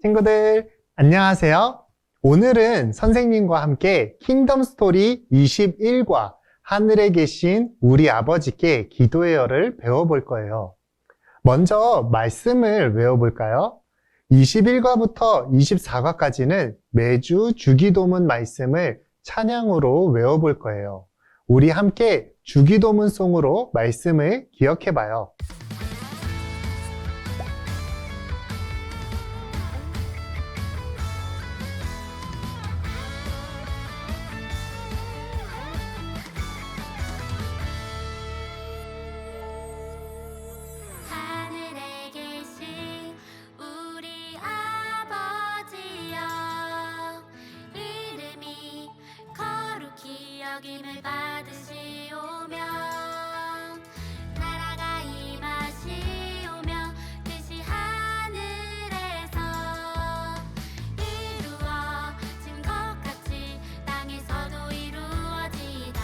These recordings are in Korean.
친구들, 안녕하세요. 오늘은 선생님과 함께 킹덤 스토리 21과 하늘에 계신 우리 아버지께 기도해요를 배워볼 거예요. 먼저 말씀을 외워볼까요? 21과부터 24과까지는 매주 주기도문 말씀을 찬양으로 외워볼 거예요. 우리 함께 주기도문송으로 말씀을 기억해봐요. 하늘에 계신 우리 아버지여, 이름이 거룩히 여김을 받으시오며, 나라가 임하시오며, 뜻이 하늘에서 이루어진 것 같이 땅에서도 이루어지다.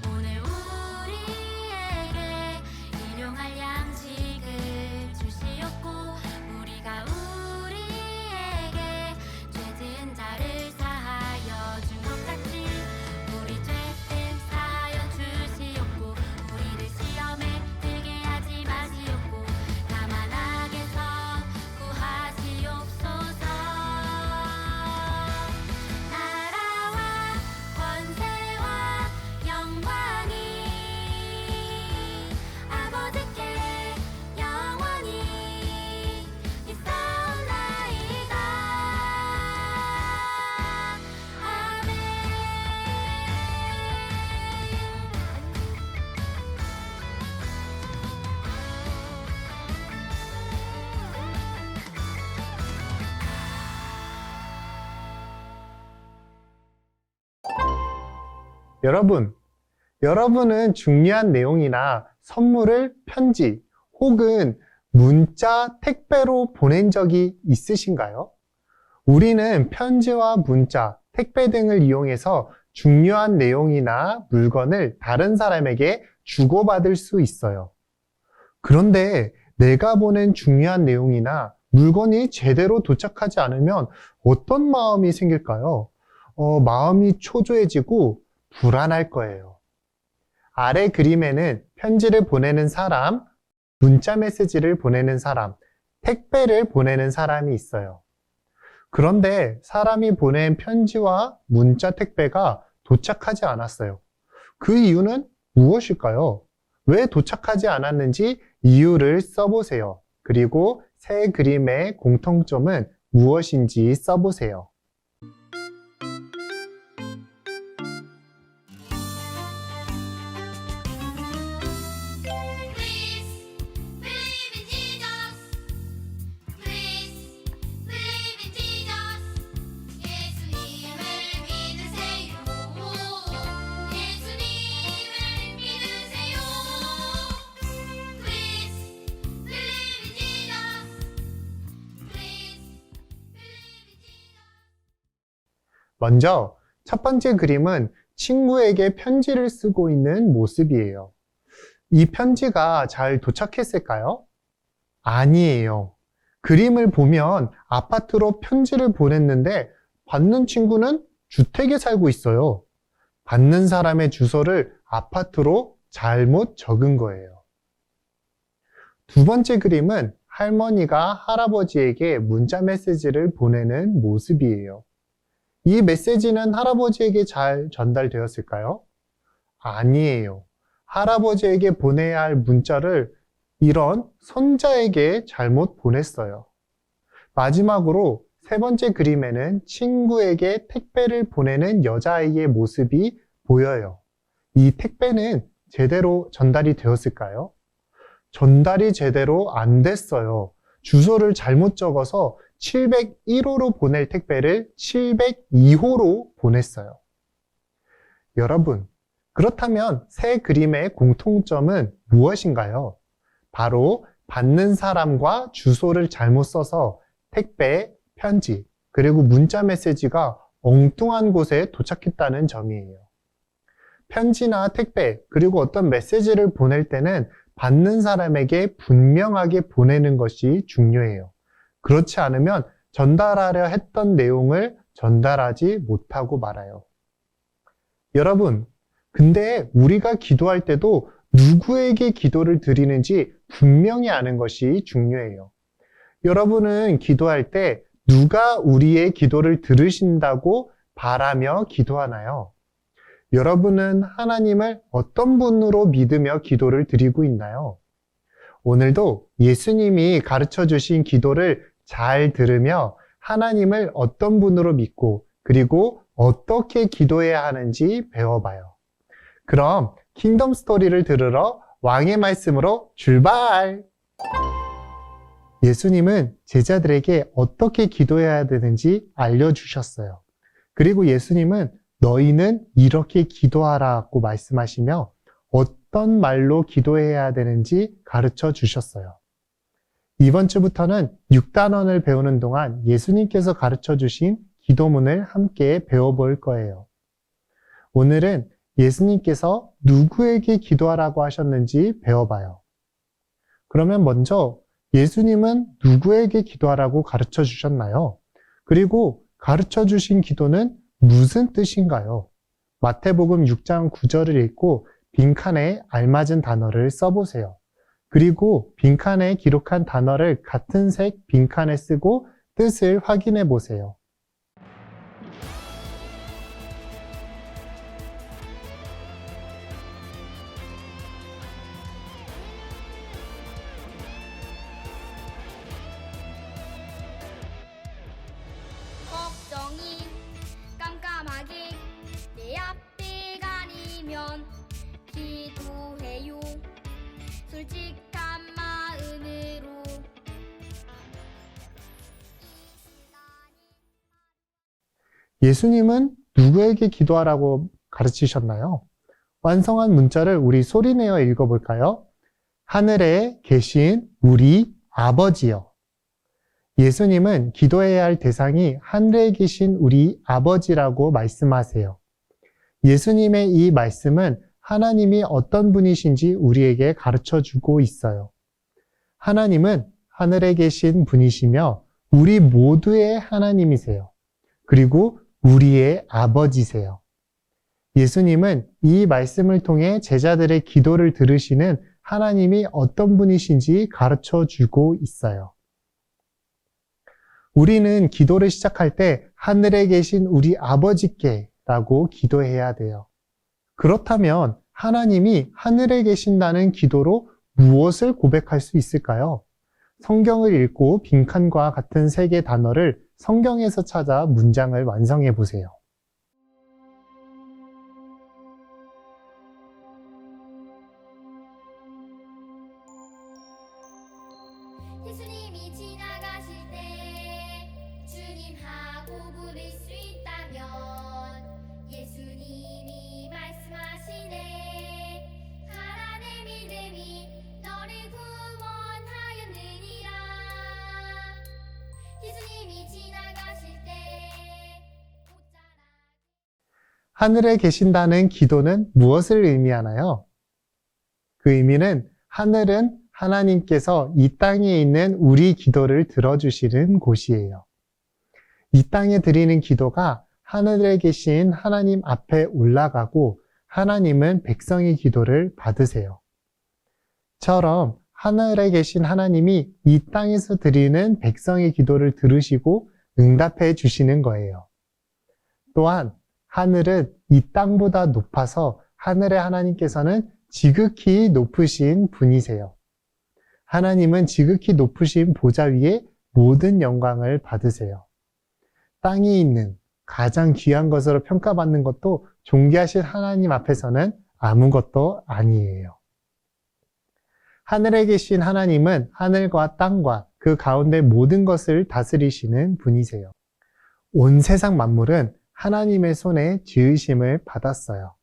오늘 우리에게 일용할 양식을 주시옵고, 우리가 우리에게 죄진 자를 사하여 준 것 같이 우리 죄짐 사하여 주시옵고, 우리를 시험에 들게 하지 마시옵고, 다만 악에서 구하시옵소서. 나라와 권세와 영광이 아버지께 영원히 있사옵나이다. 아멘. 여러분은 중요한 내용이나 선물을 편지 혹은 문자, 택배로 보낸 적이 있으신가요? 우리는 편지와 문자, 택배 등을 이용해서 중요한 내용이나 물건을 다른 사람에게 주고받을 수 있어요. 그런데 내가 보낸 중요한 내용이나 물건이 제대로 도착하지 않으면 어떤 마음이 생길까요? 마음이 초조해지고 불안할 거예요. 아래 그림에는 편지를 보내는 사람, 문자 메시지를 보내는 사람, 택배를 보내는 사람이 있어요. 그런데 사람이 보낸 편지와 문자, 택배가 도착하지 않았어요. 그 이유는 무엇일까요? 왜 도착하지 않았는지 이유를 써보세요. 그리고 새 그림의 공통점은 무엇인지 써보세요. 먼저 첫 번째 그림은 친구에게 편지를 쓰고 있는 모습이에요. 이 편지가 잘 도착했을까요? 아니에요. 그림을 보면 아파트로 편지를 보냈는데 받는 친구는 주택에 살고 있어요. 받는 사람의 주소를 아파트로 잘못 적은 거예요. 두 번째 그림은 할머니가 할아버지에게 문자 메시지를 보내는 모습이에요. 이 메시지는 할아버지에게 잘 전달되었을까요? 아니에요. 할아버지에게 보내야 할 문자를 이런 손자에게 잘못 보냈어요. 마지막으로 세 번째 그림에는 친구에게 택배를 보내는 여자아이의 모습이 보여요. 이 택배는 제대로 전달이 되었을까요? 전달이 제대로 안 됐어요. 주소를 잘못 적어서 701호로 보낼 택배를 702호로 보냈어요. 여러분, 그렇다면 새 그림의 공통점은 무엇인가요? 바로 받는 사람과 주소를 잘못 써서 택배, 편지, 그리고 문자 메시지가 엉뚱한 곳에 도착했다는 점이에요. 편지나 택배, 그리고 어떤 메시지를 보낼 때는 받는 사람에게 분명하게 보내는 것이 중요해요. 그렇지 않으면 전달하려 했던 내용을 전달하지 못하고 말아요. 여러분, 근데 우리가 기도할 때도 누구에게 기도를 드리는지 분명히 아는 것이 중요해요. 여러분은 기도할 때 누가 우리의 기도를 들으신다고 바라며 기도하나요? 여러분은 하나님을 어떤 분으로 믿으며 기도를 드리고 있나요? 오늘도 예수님이 가르쳐 주신 기도를 잘 들으며 하나님을 어떤 분으로 믿고 그리고 어떻게 기도해야 하는지 배워봐요. 그럼 킹덤 스토리를 들으러 왕의 말씀으로 출발! 예수님은 제자들에게 어떻게 기도해야 되는지 알려주셨어요. 그리고 예수님은 너희는 이렇게 기도하라고 말씀하시며 어떤 말로 기도해야 되는지 가르쳐 주셨어요. 이번 주부터는 6단원을 배우는 동안 예수님께서 가르쳐 주신 기도문을 함께 배워볼 거예요. 오늘은 예수님께서 누구에게 기도하라고 하셨는지 배워봐요. 그러면 먼저 예수님은 누구에게 기도하라고 가르쳐 주셨나요? 그리고 가르쳐 주신 기도는 무슨 뜻인가요? 마태복음 6장 9절을 읽고 빈칸에 알맞은 단어를 써보세요. 그리고 빈칸에 기록한 단어를 같은 색 빈칸에 쓰고 뜻을 확인해 보세요. 걱정이 깜깜하게 내 앞에 가리면 기도해요 솔직한 마음으로 예수님은 누구에게 기도하라고 가르치셨나요? 완성한 문자를 우리 소리내어 읽어볼까요? 하늘에 계신 우리 아버지요. 예수님은 기도해야 할 대상이 하늘에 계신 우리 아버지라고 말씀하세요. 예수님의 이 말씀은 하나님이 어떤 분이신지 우리에게 가르쳐 주고 있어요. 하나님은 하늘에 계신 분이시며 우리 모두의 하나님이세요. 그리고 우리의 아버지세요. 예수님은 이 말씀을 통해 제자들의 기도를 들으시는 하나님이 어떤 분이신지 가르쳐 주고 있어요. 우리는 기도를 시작할 때 하늘에 계신 우리 아버지께 라고 기도해야 돼요. 그렇다면 하나님이 하늘에 계신다는 기도로 무엇을 고백할 수 있을까요? 성경을 읽고 빈칸과 같은 세 개의 단어를 성경에서 찾아 문장을 완성해 보세요. 예수님이 지나가실 때 주님하고 부를 수 있다면 예수님이 말씀하시네 가라 내 믿음이 너를 구원하였느니라 예수님이 지나가실 때 옷자락 하늘에 계신다는 기도는 무엇을 의미하나요? 그 의미는 하늘은 하나님께서 이 땅에 있는 우리 기도를 들어주시는 곳이에요. 이 땅에 드리는 기도가 하늘에 계신 하나님 앞에 올라가고 하나님은 백성의 기도를 받으세요. 처럼 하늘에 계신 하나님이 이 땅에서 드리는 백성의 기도를 들으시고 응답해 주시는 거예요. 또한 하늘은 이 땅보다 높아서 하늘의 하나님께서는 지극히 높으신 분이세요. 하나님은 지극히 높으신 보좌 위에 모든 영광을 받으세요. 땅에 있는 가장 귀한 것으로 평가받는 것도 존귀하신 하나님 앞에서는 아무것도 아니에요. 하늘에 계신 하나님은 하늘과 땅과 그 가운데 모든 것을 다스리시는 분이세요. 온 세상 만물은 하나님의 손에 지으심을 받았어요.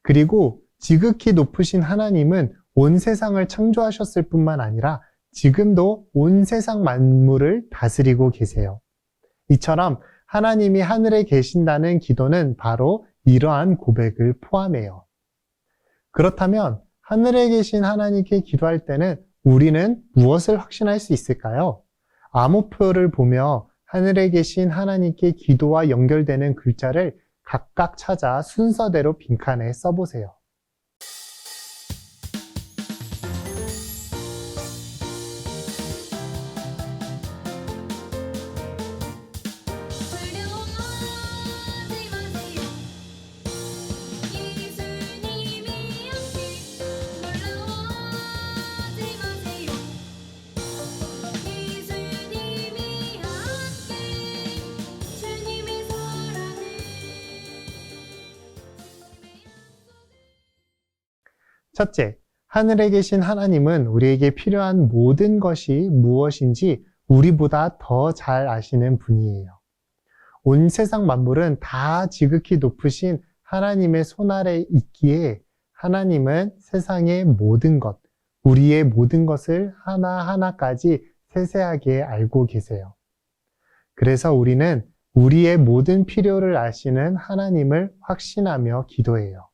그리고 지극히 높으신 하나님은 온 세상을 창조하셨을 뿐만 아니라 지금도 온 세상 만물을 다스리고 계세요. 이처럼 하나님이 하늘에 계신다는 기도는 바로 이러한 고백을 포함해요. 그렇다면 하늘에 계신 하나님께 기도할 때는 우리는 무엇을 확신할 수 있을까요? 암호표를 보며 하늘에 계신 하나님께 기도와 연결되는 글자를 각각 찾아 순서대로 빈칸에 써보세요. 두려워하지 마세요. 예수님이 함께 놀라워하지 마세요. 예수님이 함께 주님의 사랑을 첫째, 하늘에 계신 하나님은 우리에게 필요한 모든 것이 무엇인지 우리보다 더 잘 아시는 분이에요. 온 세상 만물은 다 지극히 높으신 하나님의 손 아래 있기에 하나님은 세상의 모든 것, 우리의 모든 것을 하나하나까지 세세하게 알고 계세요. 그래서 우리는 우리의 모든 필요를 아시는 하나님을 확신하며 기도해요.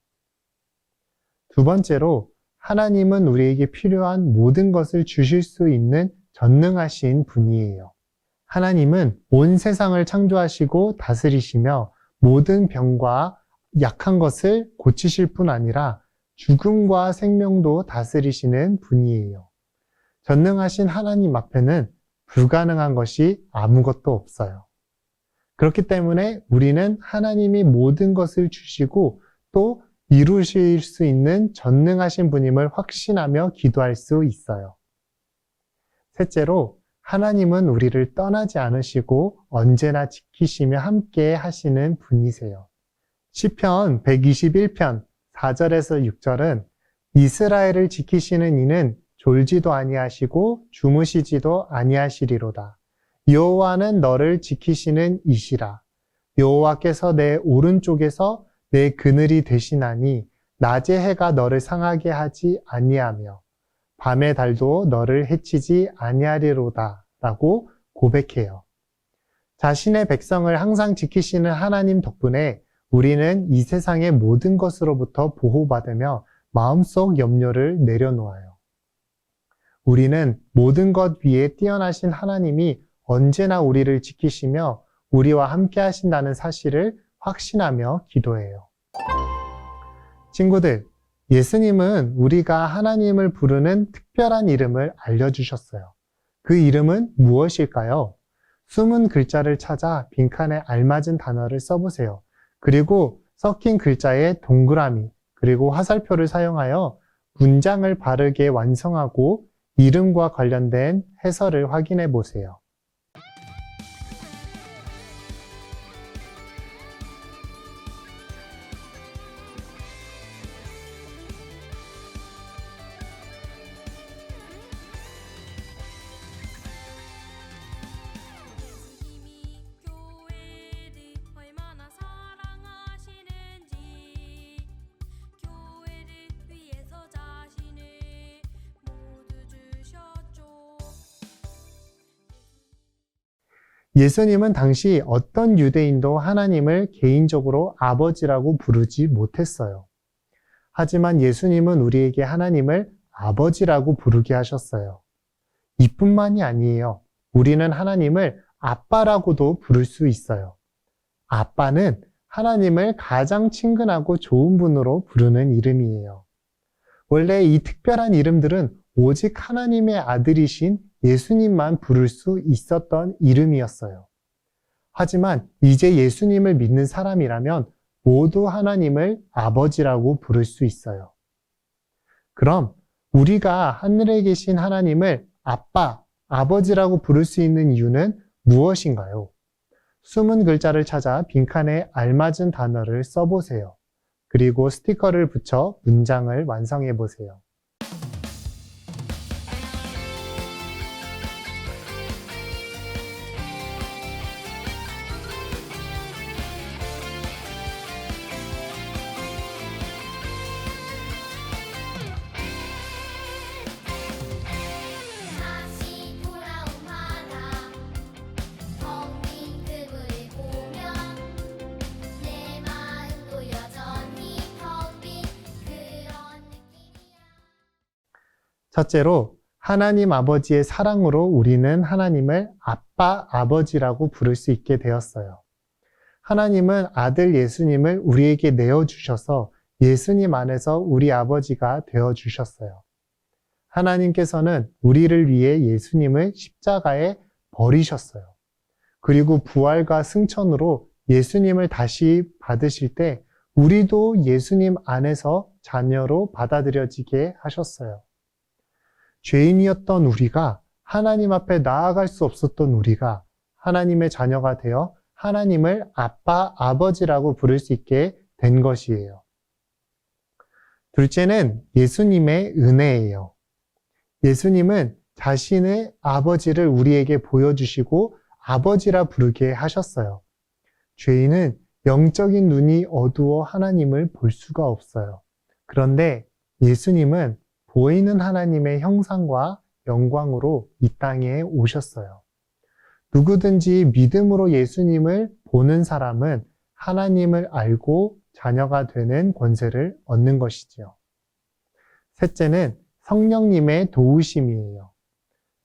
두 번째로, 하나님은 우리에게 필요한 모든 것을 주실 수 있는 전능하신 분이에요. 하나님은 온 세상을 창조하시고 다스리시며 모든 병과 약한 것을 고치실 뿐 아니라 죽음과 생명도 다스리시는 분이에요. 전능하신 하나님 앞에는 불가능한 것이 아무것도 없어요. 그렇기 때문에 우리는 하나님이 모든 것을 주시고 또 이루실 수 있는 전능하신 분임을 확신하며 기도할 수 있어요. 셋째로, 하나님은 우리를 떠나지 않으시고 언제나 지키시며 함께 하시는 분이세요. 시편 121편 4절에서 6절은 이스라엘을 지키시는 이는 졸지도 아니하시고 주무시지도 아니하시리로다. 여호와는 너를 지키시는 이시라. 여호와께서 내 오른쪽에서 내 그늘이 되시나니 낮의 해가 너를 상하게 하지 아니하며 밤의 달도 너를 해치지 아니하리로다 라고 고백해요. 자신의 백성을 항상 지키시는 하나님 덕분에 우리는 이 세상의 모든 것으로부터 보호받으며 마음속 염려를 내려놓아요. 우리는 모든 것 위에 뛰어나신 하나님이 언제나 우리를 지키시며 우리와 함께 하신다는 사실을 확신하며 기도해요. 친구들, 예수님은 우리가 하나님을 부르는 특별한 이름을 알려주셨어요. 그 이름은 무엇일까요? 숨은 글자를 찾아 빈칸에 알맞은 단어를 써보세요. 그리고 섞인 글자에 동그라미, 그리고 화살표를 사용하여 문장을 바르게 완성하고 이름과 관련된 해설을 확인해 보세요. 예수님이 교회를 얼마나 사랑하시는지 교회를 위해서 자신을 모두 주셨죠. 예수님은 당시 어떤 유대인도 하나님을 개인적으로 아버지라고 부르지 못했어요. 하지만 예수님은 우리에게 하나님을 아버지라고 부르게 하셨어요. 이뿐만이 아니에요. 우리는 하나님을 아빠라고도 부를 수 있어요. 아빠는 하나님을 가장 친근하고 좋은 분으로 부르는 이름이에요. 원래 이 특별한 이름들은 오직 하나님의 아들이신 예수님만 부를 수 있었던 이름이었어요. 하지만 이제 예수님을 믿는 사람이라면 모두 하나님을 아버지라고 부를 수 있어요. 그럼 우리가 하늘에 계신 하나님을 아빠, 아버지라고 부를 수 있는 이유는 무엇인가요? 숨은 글자를 찾아 빈칸에 알맞은 단어를 써보세요. 그리고 스티커를 붙여 문장을 완성해 보세요. 다시 돌아온 바다 텅빈 그물을 보면 내 마음도 여전히 텅빈 그런 느낌이야. 첫째로 하나님 아버지의 사랑으로 우리는 하나님을 아빠, 아버지라고 부를 수 있게 되었어요. 하나님은 아들 예수님을 우리에게 내어주셔서 예수님 안에서 우리 아버지가 되어주셨어요. 하나님께서는 우리를 위해 예수님을 십자가에 버리셨어요. 그리고 부활과 승천으로 예수님을 다시 받으실 때 우리도 예수님 안에서 자녀로 받아들여지게 하셨어요. 죄인이었던 우리가 하나님 앞에 나아갈 수 없었던 우리가 하나님의 자녀가 되어 하나님을 아빠, 아버지라고 부를 수 있게 된 것이에요. 둘째는 예수님의 은혜예요. 예수님은 자신의 아버지를 우리에게 보여주시고 아버지라 부르게 하셨어요. 죄인은 영적인 눈이 어두워 하나님을 볼 수가 없어요. 그런데 예수님은 보이는 하나님의 형상과 영광으로 이 땅에 오셨어요. 누구든지 믿음으로 예수님을 보는 사람은 하나님을 알고 자녀가 되는 권세를 얻는 것이지요. 셋째는 성령님의 도우심이에요.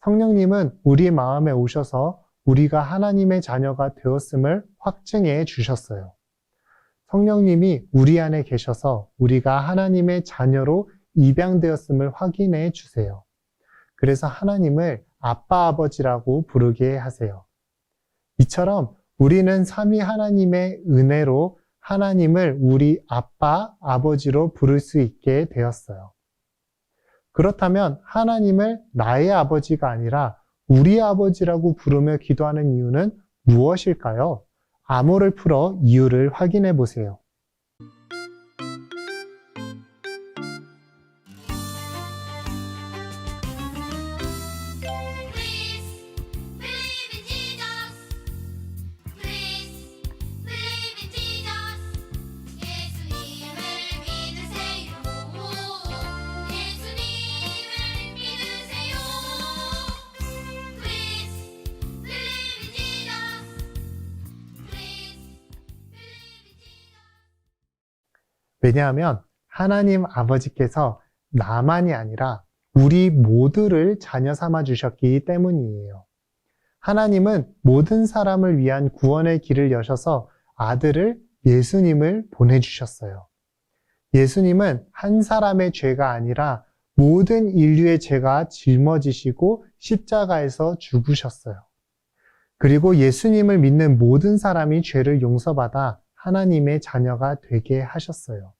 성령님은 우리 마음에 오셔서 우리가 하나님의 자녀가 되었음을 확증해 주셨어요. 성령님이 우리 안에 계셔서 우리가 하나님의 자녀로 입양되었음을 확인해 주세요. 그래서 하나님을 아빠, 아버지라고 부르게 하세요. 이처럼 우리는 삼위 하나님의 은혜로 하나님을 우리 아빠, 아버지로 부를 수 있게 되었어요. 그렇다면 하나님을 나의 아버지가 아니라 우리 아버지라고 부르며 기도하는 이유는 무엇일까요? 암호를 풀어 이유를 확인해 보세요. 왜냐하면 하나님 아버지께서 나만이 아니라 우리 모두를 자녀 삼아 주셨기 때문이에요. 하나님은 모든 사람을 위한 구원의 길을 여셔서 아들을 예수님을 보내주셨어요. 예수님은 한 사람의 죄가 아니라 모든 인류의 죄가 짊어지시고 십자가에서 죽으셨어요. 그리고 예수님을 믿는 모든 사람이 죄를 용서받아 하나님의 자녀가 되게 하셨어요.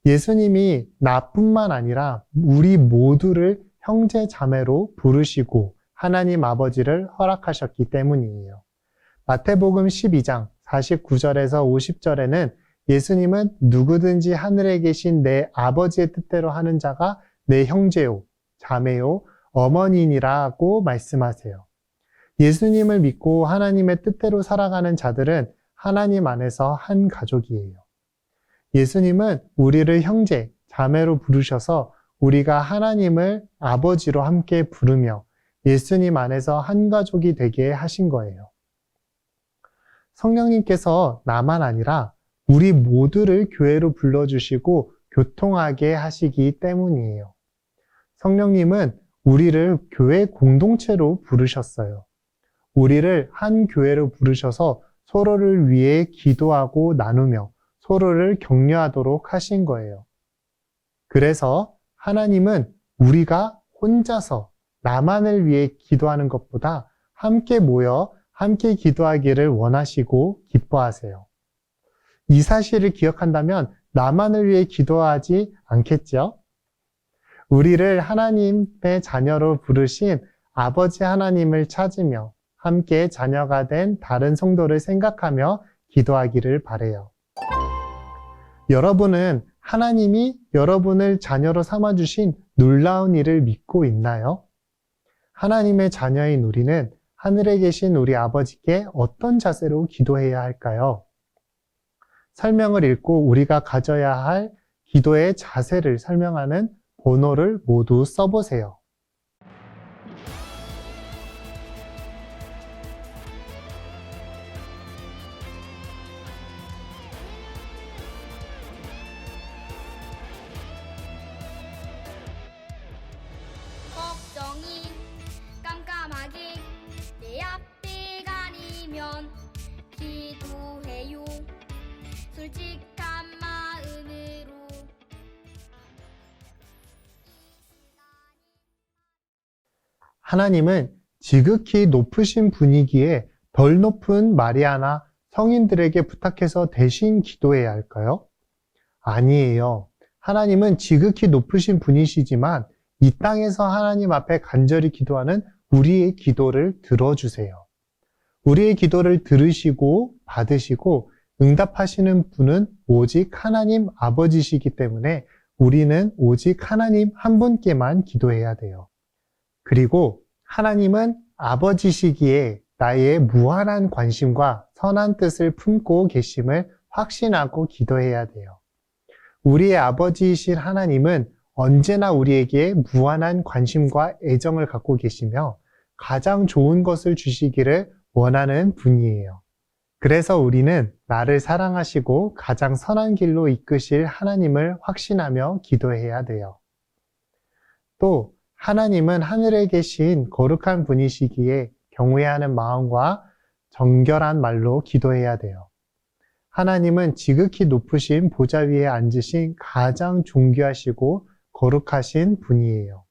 예수님이 나뿐만 아니라 우리 모두를 형제 자매로 부르시고 하나님 아버지를 허락하셨기 때문이에요. 마태복음 12장 49절에서 50절에는 예수님은 누구든지 하늘에 계신 내 아버지의 뜻대로 하는 자가 내 형제요, 자매요, 어머니니라고 말씀하세요. 예수님을 믿고 하나님의 뜻대로 살아가는 자들은 하나님 안에서 한 가족이에요. 예수님은 우리를 형제, 자매로 부르셔서 우리가 하나님을 아버지로 함께 부르며 예수님 안에서 한 가족이 되게 하신 거예요. 성령님께서 나만 아니라 우리 모두를 교회로 불러주시고 교통하게 하시기 때문이에요. 성령님은 우리를 교회 공동체로 부르셨어요. 우리를 한 교회로 부르셔서 서로를 위해 기도하고 나누며 서로를 격려하도록 하신 거예요. 그래서 하나님은 우리가 혼자서 나만을 위해 기도하는 것보다 함께 모여 함께 기도하기를 원하시고 기뻐하세요. 이 사실을 기억한다면 나만을 위해 기도하지 않겠죠? 우리를 하나님의 자녀로 부르신 아버지 하나님을 찾으며 함께 자녀가 된 다른 성도를 생각하며 기도하기를 바라요. 여러분은 하나님이 여러분을 자녀로 삼아주신 놀라운 일을 믿고 있나요? 하나님의 자녀인 우리는 하늘에 계신 우리 아버지께 어떤 자세로 기도해야 할까요? 설명을 읽고 우리가 가져야 할 기도의 자세를 설명하는 번호를 모두 써보세요. 굵직한 마음으로 하나님은 지극히 높으신 분이기에 덜 높은 마리아나 성인들에게 부탁해서 대신 기도해야 할까요? 아니에요. 하나님은 지극히 높으신 분이시지만 이 땅에서 하나님 앞에 간절히 기도하는 우리의 기도를 들어주세요. 우리의 기도를 들으시고 받으시고 응답하시는 분은 오직 하나님 아버지시기 때문에 우리는 오직 하나님 한 분께만 기도해야 돼요. 그리고 하나님은 아버지시기에 나의 무한한 관심과 선한 뜻을 품고 계심을 확신하고 기도해야 돼요. 우리의 아버지이신 하나님은 언제나 우리에게 무한한 관심과 애정을 갖고 계시며 가장 좋은 것을 주시기를 원하는 분이에요. 그래서 우리는 나를 사랑하시고 가장 선한 길로 이끄실 하나님을 확신하며 기도해야 돼요. 또 하나님은 하늘에 계신 거룩한 분이시기에 경외하는 마음과 정결한 말로 기도해야 돼요. 하나님은 지극히 높으신 보좌 위에 앉으신 가장 존귀하시고 거룩하신 분이에요.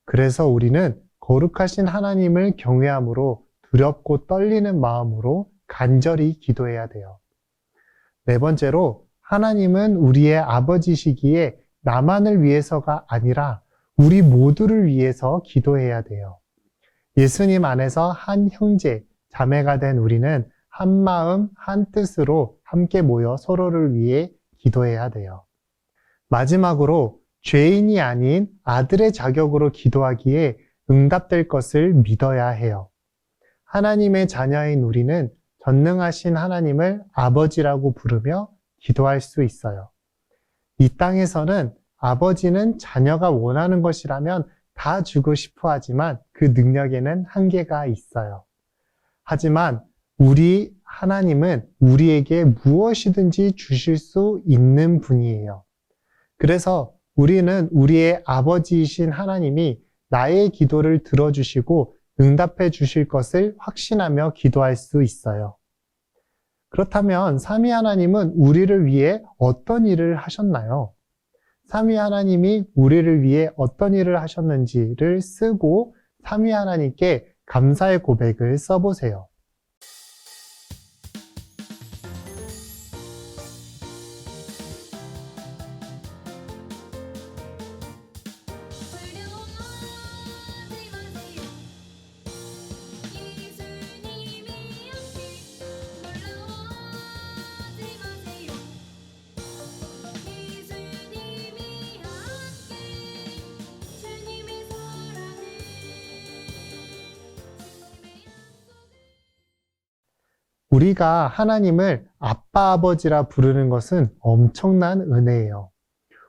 그래서 우리는 거룩하신 하나님을 경외함으로 두렵고 떨리는 마음으로 간절히 기도해야 돼요. 네 번째로 하나님은 우리의 아버지시기에 나만을 위해서가 아니라 우리 모두를 위해서 기도해야 돼요. 예수님 안에서 한 형제, 자매가 된 우리는 한 마음, 한 뜻으로 함께 모여 서로를 위해 기도해야 돼요. 마지막으로 죄인이 아닌 아들의 자격으로 기도하기에 응답될 것을 믿어야 해요. 하나님의 자녀인 우리는 전능하신 하나님을 아버지라고 부르며 기도할 수 있어요. 이 땅에서는 아버지는 자녀가 원하는 것이라면 다 주고 싶어 하지만 그 능력에는 한계가 있어요. 하지만 우리 하나님은 우리에게 무엇이든지 주실 수 있는 분이에요. 그래서 우리는 우리의 아버지이신 하나님이 나의 기도를 들어주시고 응답해 주실 것을 확신하며 기도할 수 있어요. 그렇다면 삼위 하나님은 우리를 위해 어떤 일을 하셨나요? 삼위 하나님이 우리를 위해 어떤 일을 하셨는지를 쓰고 삼위 하나님께 감사의 고백을 써보세요. 두려워하지 마세요. 예수님이 함께 놀라워하지 마세요. 예수님이 함께 주님의 사랑을 주님의 약속을 우리가 하나님을 아빠, 아버지라 부르는 것은 엄청난 은혜예요.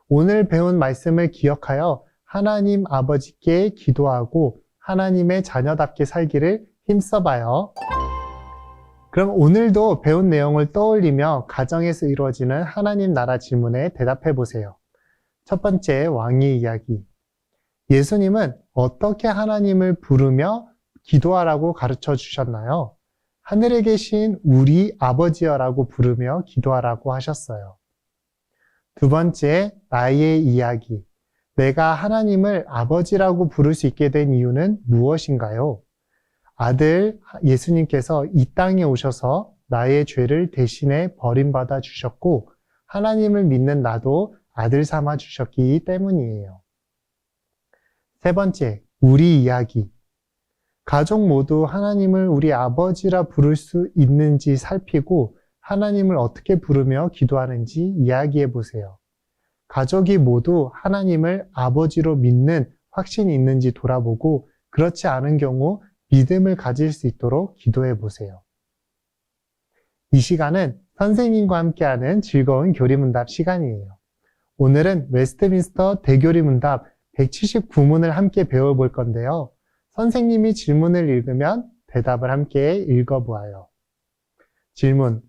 오늘 배운 말씀을 기억하여 하나님 아버지께 기도하고 하나님의 자녀답게 살기를 힘써봐요. 그럼 오늘도 배운 내용을 떠올리며 가정에서 이루어지는 하나님 나라 질문에 대답해 보세요. 첫 번째, 왕의 이야기. 예수님은 어떻게 하나님을 부르며 기도하라고 가르쳐 주셨나요? 하늘에 계신 우리 아버지여라고 부르며 기도하라고 하셨어요. 두 번째, 나의 이야기. 내가 하나님을 아버지라고 부를 수 있게 된 이유는 무엇인가요? 아들 예수님께서 이 땅에 오셔서 나의 죄를 대신에 버림받아 주셨고 하나님을 믿는 나도 아들 삼아 주셨기 때문이에요. 세 번째, 우리 이야기. 가족 모두 하나님을 우리 아버지라 부를 수 있는지 살피고 하나님을 어떻게 부르며 기도하는지 이야기해 보세요. 가족이 모두 하나님을 아버지로 믿는 확신이 있는지 돌아보고 그렇지 않은 경우 믿음을 가질 수 있도록 기도해 보세요. 이 시간은 선생님과 함께하는 즐거운 교리문답 시간이에요. 오늘은 웨스트민스터 대교리문답 179문을 함께 배워볼 건데요. 선생님이 질문을 읽으면 대답을 함께 읽어보아요. 질문.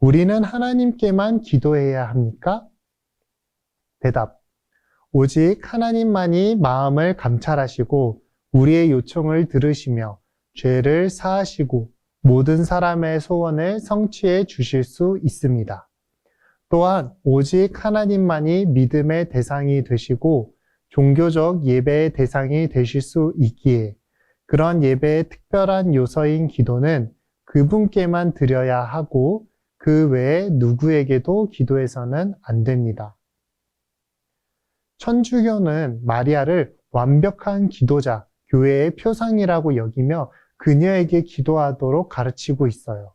우리는 하나님께만 기도해야 합니까? 대답. 오직 하나님만이 마음을 감찰하시고 우리의 요청을 들으시며 죄를 사하시고 모든 사람의 소원을 성취해 주실 수 있습니다. 또한 오직 하나님만이 믿음의 대상이 되시고 종교적 예배의 대상이 되실 수 있기에 그런 예배의 특별한 요소인 기도는 그분께만 드려야 하고 그 외에 누구에게도 기도해서는 안 됩니다. 천주교는 마리아를 완벽한 기도자, 교회의 표상이라고 여기며 그녀에게 기도하도록 가르치고 있어요.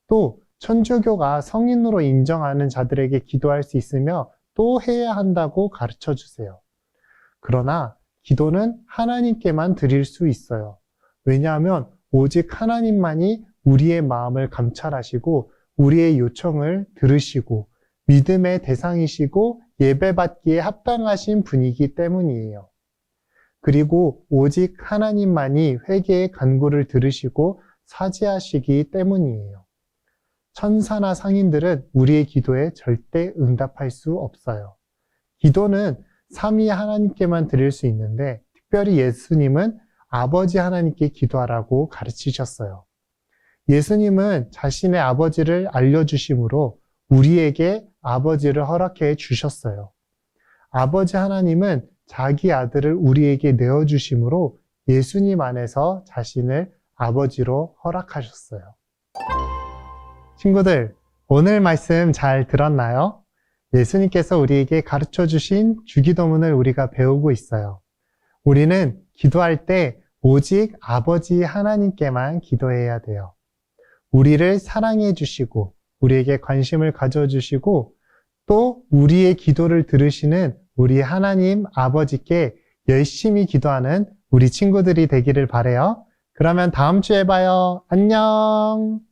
또 천주교가 성인으로 인정하는 자들에게 기도할 수 있으며 또 해야 한다고 가르쳐 주세요. 그러나 기도는 하나님께만 드릴 수 있어요. 왜냐하면 오직 하나님만이 우리의 마음을 감찰하시고 우리의 요청을 들으시고 믿음의 대상이시고 예배받기에 합당하신 분이기 때문이에요. 그리고 오직 하나님만이 회개의 간구를 들으시고 사죄하시기 때문이에요. 천사나 상인들은 우리의 기도에 절대 응답할 수 없어요. 기도는 삼위 하나님께만 드릴 수 있는데 특별히 예수님은 아버지 하나님께 기도하라고 가르치셨어요. 예수님은 자신의 아버지를 알려주심으로 우리에게 아버지를 허락해 주셨어요. 아버지 하나님은 자기 아들을 우리에게 내어주심으로 예수님 안에서 자신을 아버지로 허락하셨어요. 친구들, 오늘 말씀 잘 들었나요? 예수님께서 우리에게 가르쳐 주신 주기도문을 우리가 배우고 있어요. 우리는 기도할 때 오직 아버지 하나님께만 기도해야 돼요. 우리를 사랑해 주시고 우리에게 관심을 가져주시고 또 우리의 기도를 들으시는 우리 하나님 아버지께 열심히 기도하는 우리 친구들이 되기를 바라요. 그러면 다음 주에 봐요. 안녕.